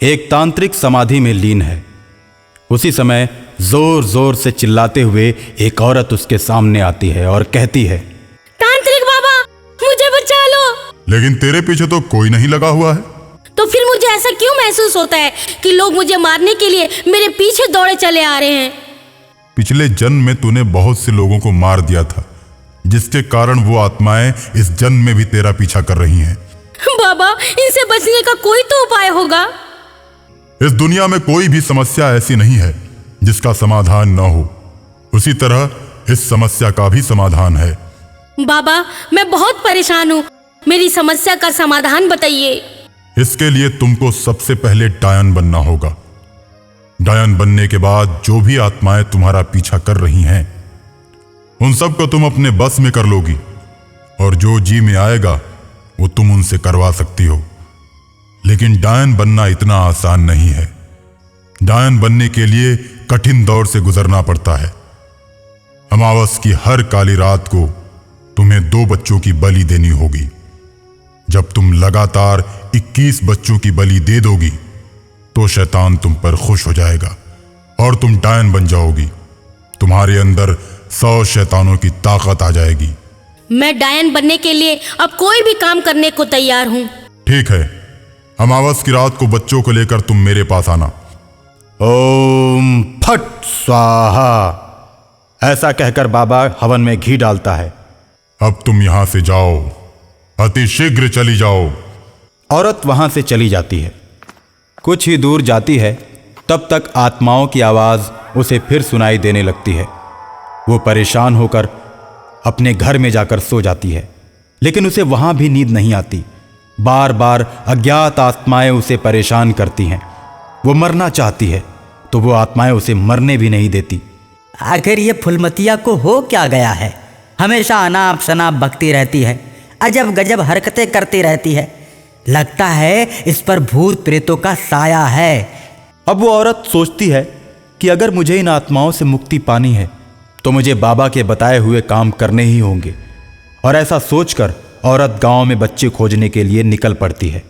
एक तांत्रिक समाधि में लीन है। उसी समय जोर जोर से चिल्लाते हुए एक औरत उसके सामने आती है और कहती है, तांत्रिक बाबा, मुझे बचा लो। लेकिन तेरे पीछे तो कोई नहीं लगा हुआ है। तो फिर मुझे ऐसा क्यों महसूस होता है कि लोग मुझे मारने के लिए मेरे पीछे दौड़े चले आ रहे हैं? पिछले जन्म में तूने बहुत से लोगों को मार दिया था, जिसके कारण वो आत्माएं इस जन्म में भी तेरा पीछा कर रही हैं। बाबा, इनसे बचने का कोई तो उपाय होगा। इस दुनिया में कोई भी समस्या ऐसी नहीं है जिसका समाधान न हो। उसी तरह इस समस्या का भी समाधान है। बाबा, मैं बहुत परेशान हूँ, मेरी समस्या का समाधान बताइए। इसके लिए तुमको सबसे पहले डायन बनना होगा। डायन बनने के बाद जो भी आत्माएं तुम्हारा पीछा कर रही हैं, उन सब को तुम अपने बस में कर लोगी, और जो जी में आएगा वो तुम उनसे करवा सकती हो। लेकिन डायन बनना इतना आसान नहीं है। डायन बनने के लिए कठिन दौर से गुजरना पड़ता है। अमावस की हर काली रात को तुम्हें 2 बच्चों की बलि देनी होगी। जब तुम लगातार 21 बच्चों की बलि दे दोगी तो शैतान तुम पर खुश हो जाएगा और तुम डायन बन जाओगी। तुम्हारे अंदर 100 शैतानों की ताकत आ जाएगी। मैं डायन बनने के लिए अब कोई भी काम करने को तैयार हूँ। ठीक है, अमावस की रात को बच्चों को लेकर तुम मेरे पास आना। ओम फट स्वाहा, ऐसा कहकर बाबा हवन में घी डालता है। अब तुम यहां से जाओ, अति शीघ्र चली जाओ। औरत वहां से चली जाती है। कुछ ही दूर जाती है, तब तक आत्माओं की आवाज उसे फिर सुनाई देने लगती है। वो परेशान होकर अपने घर में जाकर सो जाती है, लेकिन उसे वहां भी नींद नहीं आती। बार बार अज्ञात आत्माएं उसे परेशान करती हैं। वो मरना चाहती है तो वो आत्माएं उसे मरने भी नहीं देती। आखिर ये फुलमतिया को हो क्या गया है? हमेशा अनाप शनाप बकती रहती है, अजब गजब हरकतें करती रहती है। लगता है इस पर भूत प्रेतों का साया है। अब वो औरत सोचती है कि अगर मुझे इन आत्माओं से मुक्ति पानी है तो मुझे बाबा के बताए हुए काम करने ही होंगे। और ऐसा सोचकर औरत गांव में बच्चे खोजने के लिए निकल पड़ती है।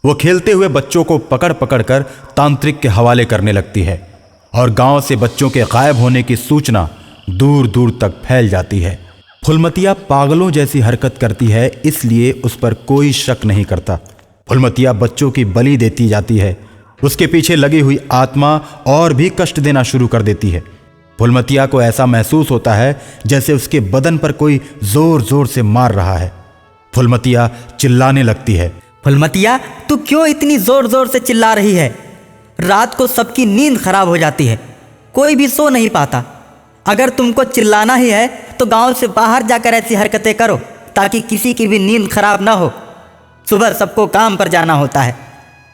वो खेलते हुए बच्चों को पकड़ पकड़ कर तांत्रिक के हवाले करने लगती है और गांव से बच्चों के गायब होने की सूचना दूर दूर तक फैल जाती है। फुलमतिया पागलों जैसी हरकत करती है, इसलिए उस पर कोई शक नहीं करता। फुलमतिया बच्चों की बलि देती जाती है। उसके पीछे लगी हुई आत्मा और भी कष्ट देना शुरू कर देती है। फुलमतिया को ऐसा महसूस होता है जैसे उसके बदन पर कोई जोर जोर से मार रहा है। फुलमतिया चिल्लाने लगती है, फुलमतिया, तू क्यों इतनी जोर जोर से चिल्ला रही है? रात को सबकी नींद खराब हो जाती है, कोई भी सो नहीं पाता। अगर तुमको चिल्लाना ही है तो गांव से बाहर जाकर ऐसी हरकतें करो ताकि किसी की भी नींद खराब ना हो। सुबह सबको काम पर जाना होता है।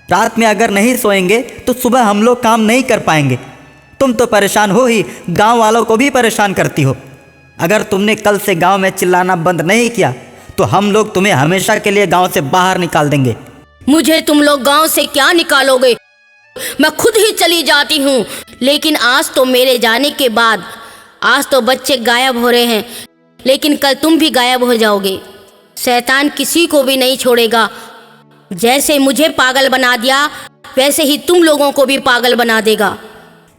रात में अगर नहीं सोएंगे तो सुबह हम लोग काम नहीं कर पाएंगे। तुम तो परेशान हो ही, गांव वालों को भी परेशान करती हो। अगर तुमने कल से गांव में चिल्लाना बंद नहीं किया तो हम लोग तुम्हें हमेशा के लिए गांव से बाहर निकाल देंगे। मुझे तुम लोग गांव से क्या निकालोगे? मैं खुद ही चली जाती हूँ। लेकिन आज तो मेरे जाने के बाद, आज तो बच्चे गायब हो रहे हैं, लेकिन कल तुम भी गायब हो जाओगे। शैतान किसी को भी नहीं छोड़ेगा। जैसे मुझे पागल बना दिया वैसे ही तुम लोगों को भी पागल बना देगा।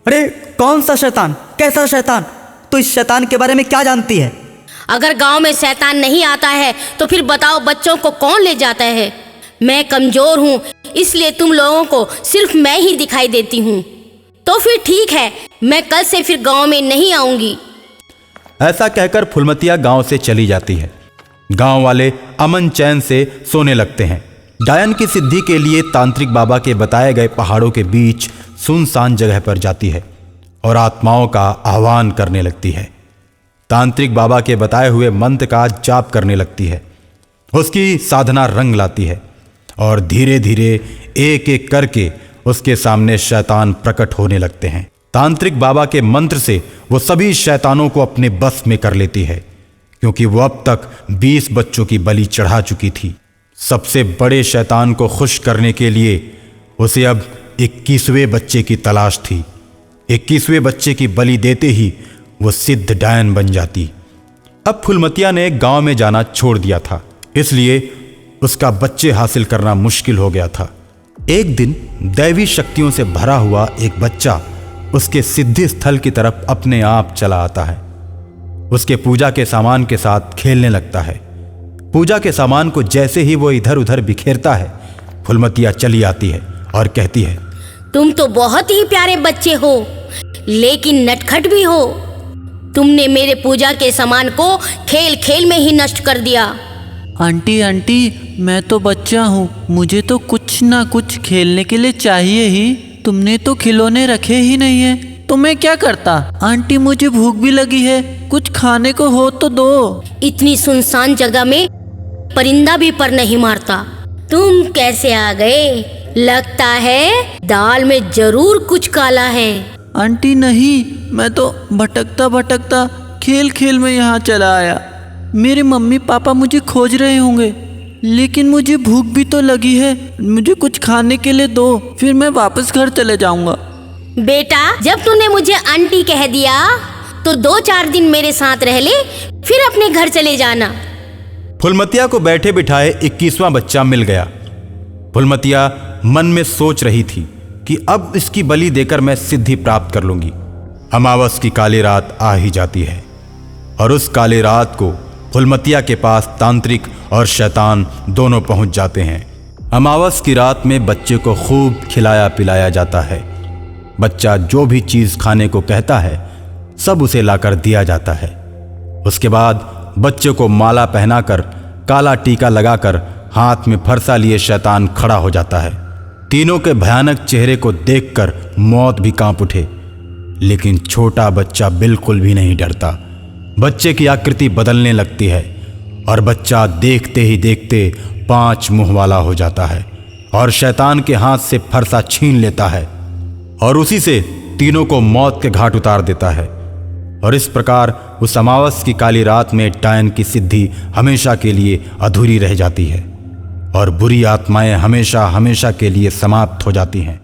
अरे कौन सा शैतान? कैसा शैतान? तू इस शैतान के बारे में क्या जानती है? अगर गांव में शैतान नहीं आता है तो फिर बताओ बच्चों को कौन ले जाता है? मैं कमजोर हूँ, इसलिए तुम लोगों को सिर्फ मैं ही दिखाई देती हूँ। तो फिर ठीक है, मैं कल से फिर गांव में नहीं आऊंगी। ऐसा कहकर फुलमतिया गांव से चली जाती है। गांव वाले अमन चैन से सोने लगते हैं। डायन की सिद्धि के लिए तांत्रिक बाबा के बताए गए पहाड़ों के बीच सुनसान जगह पर जाती है और आत्माओं का आह्वान करने लगती है। तांत्रिक बाबा के बताए हुए मंत्र का जाप करने लगती है। उसकी साधना रंग लाती है और धीरे धीरे एक एक करके उसके सामने शैतान प्रकट होने लगते हैं। तांत्रिक बाबा के मंत्र से वो सभी शैतानों को अपने बस में कर लेती है, क्योंकि वो अब तक 20 बच्चों की बलि चढ़ा चुकी थी। सबसे बड़े शैतान को खुश करने के लिए उसे अब 21वें बच्चे की तलाश थी। 21वें बच्चे की बलि देते ही वो सिद्ध डायन बन जाती। अब फुलमतिया ने गांव में जाना छोड़ दिया था, इसलिए उसका बच्चे हासिल करना मुश्किल हो गया था। एक दिन दैवी शक्तियों से भरा हुआ एक बच्चा उसके सिद्धि स्थल की तरफ अपने आप चला आता है। उसके पूजा के सामान के साथ खेलने लगता है। पूजा के सामान को जैसे ही वो इधर उधर बिखेरता है, फुलमतिया चली आती है और कहती है, तुम तो बहुत ही प्यारे बच्चे हो, लेकिन नटखट भी हो। तुमने मेरे पूजा के सामान को खेल खेल में ही नष्ट कर दिया। आंटी आंटी, मैं तो बच्चा हूँ, मुझे तो कुछ ना कुछ खेलने के लिए चाहिए ही। तुमने तो खिलौने रखे ही नहीं है, तो मैं क्या करता। आंटी मुझे भूख भी लगी है, कुछ खाने को हो तो दो। इतनी सुनसान जगह में परिंदा भी पर नहीं मारता। तुम कैसे आ गए? लगता है दाल में जरूर कुछ काला है। आंटी नहीं, मैं तो भटकता भटकता खेल खेल में यहाँ चला आया। मेरे मम्मी पापा मुझे खोज रहे होंगे, लेकिन मुझे भूख भी तो लगी है। मुझे कुछ खाने के लिए दो, फिर मैं वापस घर चले जाऊंगा। बेटा, जब तूने मुझे आंटी कह दिया तो 2-4 दिन मेरे साथ रह ले, फिर अपने घर चले जाना। फुलमतिया को बैठे बिठाए 21वां बच्चा मिल गया। फुलमतिया मन में सोच रही थी कि अब इसकी बलि देकर मैं सिद्धि प्राप्त कर लूंगी। अमावस की काली रात आ ही जाती है और उस काली रात को फुलमतिया के पास तांत्रिक और शैतान दोनों पहुंच जाते हैं। अमावस की रात में बच्चे को खूब खिलाया पिलाया जाता है। बच्चा जो भी चीज खाने को कहता है सब उसे लाकर दिया जाता है। उसके बाद बच्चे को माला पहनाकर, काला टीका लगाकर, हाथ में फरसा लिए शैतान खड़ा हो जाता है। तीनों के भयानक चेहरे को देखकर मौत भी कांप उठे, लेकिन छोटा बच्चा बिल्कुल भी नहीं डरता। बच्चे की आकृति बदलने लगती है और बच्चा देखते ही देखते 5 मुंह वाला हो जाता है और शैतान के हाथ से फरसा छीन लेता है और उसी से तीनों को मौत के घाट उतार देता है। और इस प्रकार उस अमावस की काली रात में डायन की सिद्धि हमेशा के लिए अधूरी रह जाती है और बुरी आत्माएं हमेशा हमेशा के लिए समाप्त हो जाती हैं।